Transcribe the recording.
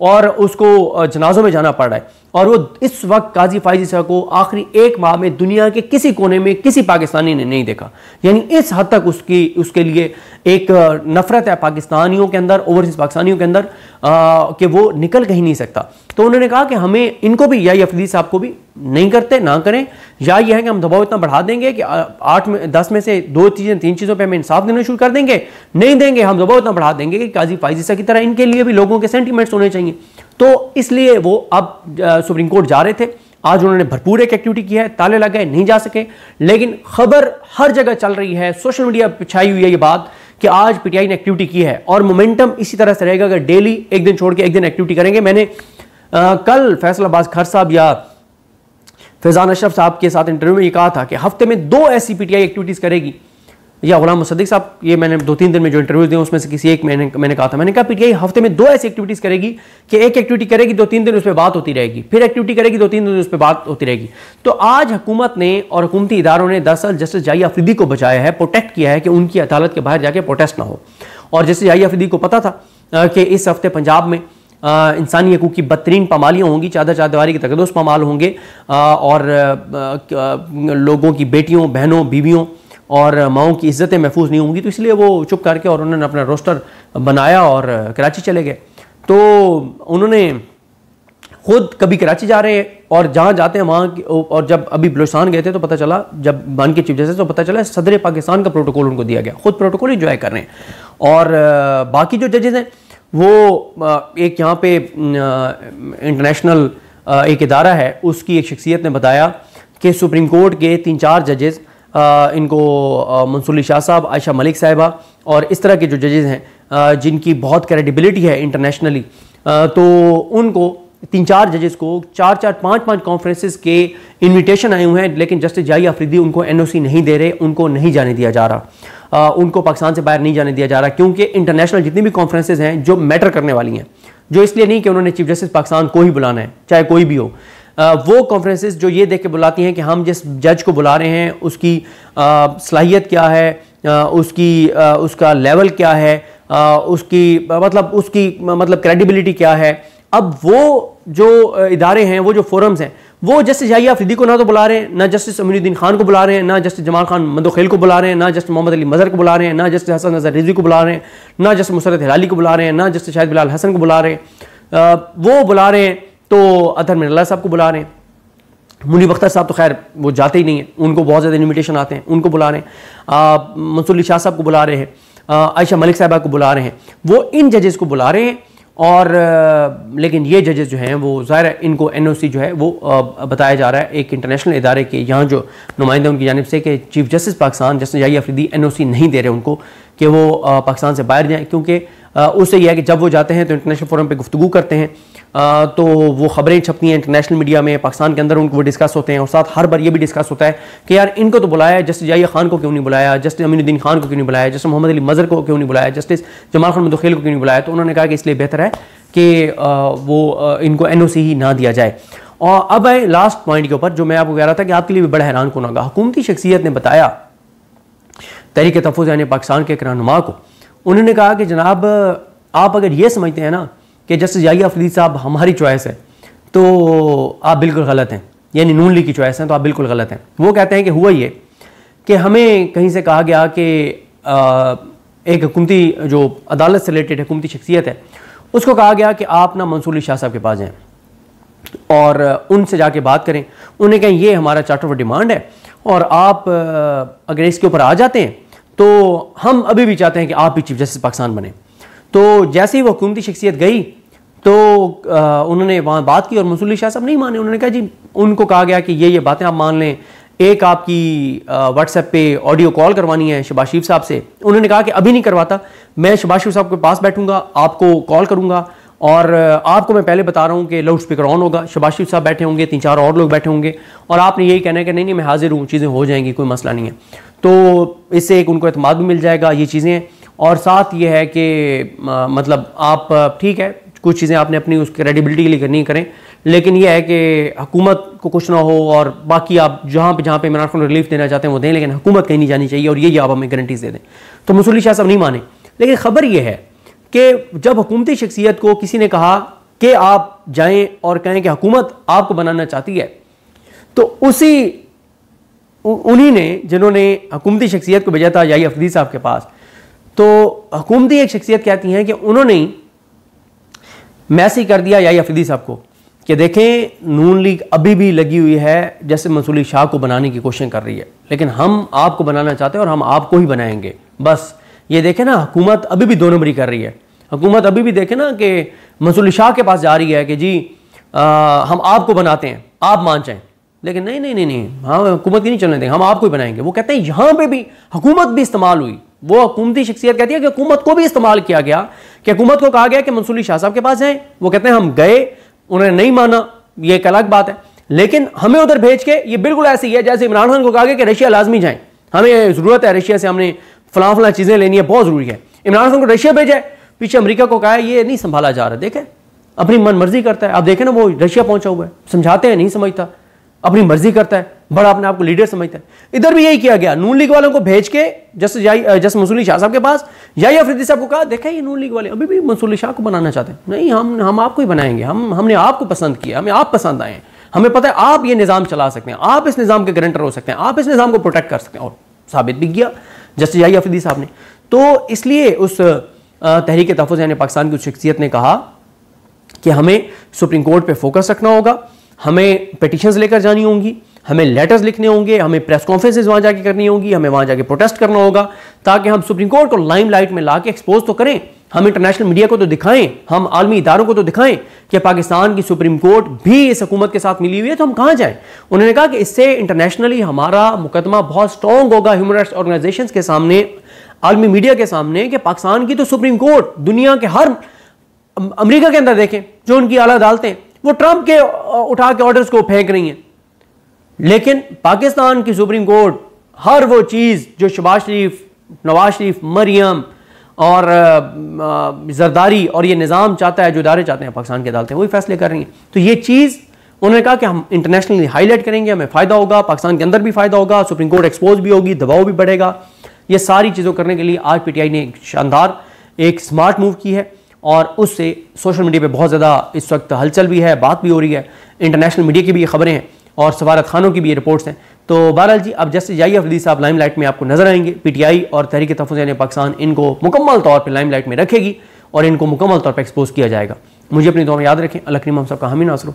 اور اس کو جنازوں میں جانا پڑ رہا ہے، اور وہ اس وقت قاضی فائز عیسیٰ کو آخری 1 ماہ میں دنیا کے کسی کونے میں کسی پاکستانی نے نہیں دیکھا. یعنی اس حد تک اس کے لیے ایک نفرت ہے پاکستانیوں کے اندر، اوورسیز پاکستانیوں کے اندر، کہ وہ نکل کہیں نہیں سکتا. تو انہوں نے کہا کہ ہمیں ان کو بھی، یا افریدی صاحب کو بھی نہیں کرتے، نہ کریں، یا یہ ہے کہ ہم دباؤ اتنا بڑھا دیں گے کہ 8 میں 10 میں سے 2 چیزیں 3 چیزوں پہ ہمیں انصاف دینا شروع کر دیں گے، نہیں دیں گے، ہم دباؤ اتنا بڑھا دیں گے کہ قاضی فائز عیسیٰ کی طرح ان کے لیے بھی لوگوں کے سینٹیمنٹس ہونے چاہیے. تو اس لیے وہ اب سپریم کورٹ جا رہے تھے. آج انہوں نے بھرپور ایک ایکٹیویٹی کی ہے، تالے لگ گئے، نہیں جا سکے، لیکن خبر ہر جگہ چل رہی ہے، سوشل میڈیا پہ چھائی ہوئی ہے یہ بات کہ آج پی ٹی آئی نے ایکٹیویٹی کی ہے، اور مومنٹم اسی طرح سے رہے گا. اگر ڈیلی ایک دن چھوڑ کے ایک دن ایکٹیویٹی کریں گے. میں نے کل فیصل عباس کھر صاحب یا فیضان اشرف صاحب کے ساتھ انٹرویو میں یہ کہا تھا کہ ہفتے میں 2 ایسی پی ٹی آئی ایکٹیویٹیز کرے گی، یا غلام مصدق صاحب، یہ میں نے 2-3 دن میں جو انٹرویو دیے اس میں سے کسی ایک میں نے کہا تھا، میں نے کہا پی ٹی آئی ہفتے میں 2 ایسی ایکٹیویٹیز کرے گی کہ ایک ایکٹیویٹی کرے گی 2-3 دن اس پہ بات ہوتی رہے گی، پھر ایکٹیویٹی کرے گی 2-3 دن اس پہ بات ہوتی رہے گی. تو آج حکومت نے اور حکومتی اداروں نے دراصل جسٹس جائی آفریدی کو بچایا ہے، پروٹیکٹ کیا ہے کہ ان کی عدالت کے باہر جا کے پروٹیسٹ نہ ہو. اور جسٹس جائی آفریدی کو پتا تھا کہ اس ہفتے پنجاب میں انسانی حقوق کی بدترین پامالیاں ہوں گی، چادر چادواری کے تقدس پامال ہوں گے، اور لوگوں کی بیٹیوں، بہنوں، بیویوں اور ماؤں کی عزتیں محفوظ نہیں ہوں گی. تو اس لیے وہ چپ کر کے اور انہوں نے اپنا روسٹر بنایا اور کراچی چلے گئے. تو انہوں نے خود کبھی کراچی جا رہے ہیں، اور جہاں جاتے ہیں وہاں، اور جب ابھی بلوچستان گئے تھے تو پتہ چلا، جب بن کے چیف جسٹس، تو پتہ چلا صدر پاکستان کا پروٹوکول ان کو دیا گیا، خود پروٹوکول انجوائے کر رہے ہیں. اور باقی جو ججز ہیں وہ ایک یہاں پہ انٹرنیشنل ایک ادارہ ہے، اس کی ایک شخصیت نے بتایا کہ سپریم کورٹ کے 3-4 ججز، ان کو منصور علی شاہ صاحب، عائشہ ملک صاحبہ اور اس طرح کے جو ججز ہیں جن کی بہت کریڈیبلٹی ہے انٹرنیشنلی، تو ان کو 3-4 ججز کو 4-4 5-5 کانفرنسز کے انویٹیشن آئے ہوئے ہیں، لیکن جسٹس جائی آفریدی ان کو NOC نہیں دے رہے، ان کو نہیں جانے دیا جا رہا، ان کو پاکستان سے باہر نہیں جانے دیا جا رہا، کیونکہ انٹرنیشنل جتنی بھی کانفرنسز ہیں جو میٹر کرنے والی ہیں، جو اس لیے نہیں کہ انہوں نے چیف جسٹس پاکستان کو ہی بلانا ہے، چاہے کوئی بھی ہو، وہ کانفرنسز جو یہ دیکھ کے بلاتی ہیں کہ ہم جس جج کو بلا رہے ہیں اس کی صلاحیت کیا ہے، اس کا لیول کیا ہے، اس کی مطلب کریڈیبلٹی کیا ہے. اب وہ جو ادارے ہیں، وہ جو فورمز ہیں، وہ جسٹس جائی آفریدی کو نہ تو بلا رہے ہیں، نہ جسٹس امین الدین خان کو بلا رہے ہیں، نہ جسٹس جمال خان مندوخیل کو بلا رہے ہیں، نہ جسٹس محمد علی مظہر کو بلا رہے ہیں، نہ جسٹس حسن نظر رضوی کو بلا رہے ہیں، نہ جسٹس مسرت ہلالی کو بلا رہے ہیں، نہ جسٹس شاہد بلال حسن کو بلا رہے ہیں. وہ بلا رہے ہیں تو اطہر من اللہ صاحب کو بلا رہے ہیں. منیب اختر صاحب تو خیر وہ جاتے ہی نہیں ہیں، ان کو بہت زیادہ انویٹیشن آتے ہیں، ان کو بلا رہے ہیں. منصور علی شاہ صاحب کو بلا رہے ہیں، عائشہ ملک صاحبہ کو بلا رہے ہیں. وہ ان ججز کو بلا رہے ہیں، اور لیکن یہ ججز جو ہیں وہ ظاہر ہے ان کو NOC جو ہے وہ بتایا جا رہا ہے ایک انٹرنیشنل ادارے کے یہاں جو نمائندہ ان کی جانب سے کہ چیف جسٹس پاکستان جسٹس جائی آفریدی NOC نہیں دے رہے ان کو کہ وہ پاکستان سے باہر جائیں، کیونکہ اس سے یہ ہے کہ جب وہ جاتے ہیں تو انٹرنیشنل فورم پہ گفتگو کرتے ہیں، تو وہ خبریں چھپتی ہیں انٹرنیشنل میڈیا میں، پاکستان کے اندر ان کو وہ ڈسکس ہوتے ہیں، اور ساتھ ہر بار یہ بھی ڈسکس ہوتا ہے کہ یار ان کو تو بلایا، جسٹس جائی خان کو کیوں نہیں بلایا، جسٹس امین الدین خان کو کیوں نہیں بلایا، جسٹس محمد علی مظہر کو کیوں نہیں بلایا، جسٹس جمال خان مندوخیل کو کیوں نہیں بلایا. تو انہوں نے کہا کہ اس لیے بہتر ہے کہ وہ ان کو NOC ہی نہ دیا جائے. اور اب آئے لاسٹ پوائنٹ کے اوپر جو میں آپ کو کہہ رہا تھا کہ آپ کے لیے بھی بڑا حیران کن ہوگا. حکومتی شخصیت نے بتایا تحریک تحفظ یعنی پاکستان کے ایک رہنما کو، انہوں نے کہا کہ جناب آپ اگر یہ سمجھتے ہیں نا کہ جسٹس جائی آفریدی صاحب ہماری چوائس ہے تو آپ بالکل غلط ہیں، یعنی نون لیگ کی چوائس ہیں تو آپ بالکل غلط ہیں. وہ کہتے ہیں کہ ہوا یہ کہ ہمیں کہیں سے کہا گیا کہ ایک حکومتی جو عدالت سے ریلیٹڈ حکومتی شخصیت ہے اس کو کہا گیا کہ آپ نا منصور علی شاہ صاحب کے پاس جائیں اور ان سے جا کے بات کریں. انہوں نے کہا یہ ہمارا چارٹر آف ڈیمانڈ ہے، اور آپ اگر اس کے اوپر آ جاتے ہیں تو ہم ابھی بھی چاہتے ہیں کہ آپ بھی چیف جسٹس پاکستان بنیں. تو جیسے ہی وہ حکومتی شخصیت گئی تو انہوں نے وہاں بات کی اور منصور علی شاہ صاحب نہیں مانے. انہوں نے کہا جی، ان کو کہا گیا کہ یہ باتیں آپ مان لیں، ایک آپ کی واٹس ایپ پہ آڈیو کال کروانی ہے شہباز شریف صاحب سے. انہوں نے کہا کہ ابھی نہیں کرواتا، میں شہباز شریف صاحب کے پاس بیٹھوں گا، آپ کو کال کروں گا، اور آپ کو میں پہلے بتا رہا ہوں کہ لاؤڈ اسپیکر آن ہوگا، شہباز شریف صاحب بیٹھے ہوں گے، 3-4 اور لوگ بیٹھے ہوں گے، اور آپ نے یہی کہنا ہے کہ نہیں میں حاضر ہوں، چیزیں ہو جائیں گی، کوئی مسئلہ نہیں ہے. تو اس سے ایک ان کو اعتماد بھی مل جائے گا، یہ چیزیں. اور ساتھ یہ ہے کہ مطلب آپ ٹھیک ہے کچھ چیزیں آپ نے اپنی اس کریڈیبلٹی کے لیے کرنی کریں، لیکن یہ ہے کہ حکومت کو کچھ نہ ہو، اور باقی آپ جہاں پہ عمران خان ریلیف دینا چاہتے ہیں وہ دیں، لیکن حکومت کہیں نہیں جانی چاہیے، اور یہ آپ ہمیں گارنٹیز دے دیں. تو منصور علی شاہ صاحب نہیں مانے. لیکن خبر یہ ہے کہ جب حکومتی شخصیت کو کسی نے کہا کہ آپ جائیں اور کہیں کہ حکومت آپ کو بنانا چاہتی ہے، تو انہی نے جنہوں نے حکومتی شخصیت کو بھیجا تھا یحییٰ افریدی صاحب کے پاس، تو حکومتی ایک شخصیت کہتی ہیں کہ انہوں نے میسج کر دیا یحییٰ افریدی صاحب کو کہ دیکھیں نون لیگ ابھی بھی لگی ہوئی ہے جیسے منصور شاہ کو بنانے کی کوشش کر رہی ہے، لیکن ہم آپ کو بنانا چاہتے ہیں اور ہم آپ کو ہی بنائیں گے. بس یہ دیکھیں نا، حکومت ابھی بھی 2 نمبری کر رہی ہے. حکومت ابھی بھی دیکھیں نا کہ منصور شاہ کے پاس جا رہی ہے کہ جی ہم آپ کو بناتے ہیں، آپ مان جائیں. لیکن نہیں ہم حکومت کی نہیں چلنے دیں گے، ہم آپ کو ہی بنائیں گے. وہ کہتے ہیں یہاں پہ بھی حکومت بھی استعمال ہوئی. وہ حکومتی شخصیت کہتی ہے کہ حکومت کو بھی استعمال کیا گیا، کہ حکومت کو کہا گیا کہ منصور شاہ صاحب کے پاس جائیں. وہ کہتے ہیں ہم گئے، انہوں نے نہیں مانا، یہ ایک الگ بات ہے، لیکن ہمیں ادھر بھیج کے یہ بالکل ایسی ہے جیسے عمران خان کو کہا گیا کہ رشیا لازمی جائیں، ہمیں ضرورت ہے رشیا سے، ہم نے فلاں چیزیں لینی ہے، بہت ضروری ہے. عمران خان کو رشیا بھیجا ہے، پیچھے امریکہ کو کہا ہے یہ نہیں سنبھالا جا رہا، دیکھیں اپنی من مرضی کرتا ہے. آپ دیکھیں نا وہ رشیا پہنچا ہوا ہے، سمجھاتے ہیں نہیں سمجھتا، اپنی مرضی کرتا ہے، بڑا اپنے آپ کو لیڈر سمجھتا ہے. ادھر بھی یہی کیا گیا، نون لیگ والوں کو بھیج کے جس منصور شاہ صاحب کے پاس یحییٰ افریدی صاحب کو کہا دیکھیں یہ نون لیگ والے ابھی بھی منصور شاہ کو بنانا چاہتے ہیں، نہیں ہم آپ کو ہی بنائیں گے، ہم نے آپ کو پسند کیا، ہمیں آپ پسند آئے ہیں، ہمیں پتہ ہے آپ یہ نظام چلا سکتے ہیں، آپ اس نظام کے گارنٹر ہو سکتے ہیں، آپ اس نظام کو پروٹیکٹ کر سکتے ہیں. اور ثابت بھی کیا جسٹس یحییٰ افریدی صاحب نے. تو اس لیے اس تحریک تحفظ یعنی پاکستان کی شخصیت نے کہا کہ ہمیں سپریم کورٹ پہ فوکس رکھنا ہوگا، ہمیں پیٹیشنز لے کر جانی ہوں گی، ہمیں لیٹرز لکھنے ہوں گے، ہمیں پریس کانفرنسز وہاں جا کے کرنی ہوں گی، ہمیں وہاں جا کے پروٹیسٹ کرنا ہوگا تاکہ ہم سپریم کورٹ کو لائم لائٹ میں لا کے ایکسپوز تو کریں، ہم انٹرنیشنل میڈیا کو تو دکھائیں، ہم عالمی اداروں کو تو دکھائیں کہ پاکستان کی سپریم کورٹ بھی اس حکومت کے ساتھ ملی ہوئی ہے، تو ہم کہاں جائیں. انہوں نے کہا کہ اس سے انٹرنیشنلی ہمارا مقدمہ بہت سٹرونگ ہوگا ہیومن رائٹس آرگنائزیشنز کے سامنے، عالمی میڈیا کے سامنے، کہ پاکستان کی تو سپریم کورٹ دنیا کے ہر، امریکہ کے اندر دیکھیں جو ان کی اعلیٰ عدالتیں وہ ٹرمپ کے اٹھا کے آرڈرز کو پھینک رہی ہیں، لیکن پاکستان کی سپریم کورٹ ہر وہ چیز جو شہباز شریف، نواز شریف، مریم اور زرداری اور یہ نظام چاہتا ہے، جو ادارے چاہتے ہیں پاکستان کی عدالتیں وہی فیصلے کر رہی ہیں. تو یہ چیز انہوں نے کہا کہ ہم انٹرنیشنلی ہائی لائٹ کریں گے، ہمیں فائدہ ہوگا، پاکستان کے اندر بھی فائدہ ہوگا، سپریم کورٹ ایکسپوز بھی ہوگی، دباؤ بھی بڑھے گا. یہ ساری چیزوں کرنے کے لیے آج پی ٹی آئی نے ایک شاندار ایک سمارٹ موو کی ہے، اور اس سے سوشل میڈیا پہ بہت زیادہ اس وقت ہلچل بھی ہے، بات بھی ہو رہی ہے، انٹرنیشنل میڈیا کی بھی یہ خبریں ہیں اور سفارت خانوں کی بھی یہ رپورٹس ہیں. تو بہرحال جی اب جسٹس یحییٰ افریدی صاحب لائم لائٹ میں آپ کو نظر آئیں گے. پی ٹی آئی اور تحریک تحفظ یعنی پاکستان ان کو مکمل طور پہ لائم لائٹ میں رکھے گی اور ان کو مکمل طور پہ ایکسپوز کیا جائے گا. مجھے اپنی دعا میں یاد رکھیں. اللہ کریم ہم سب کا حامی ناصر ہو.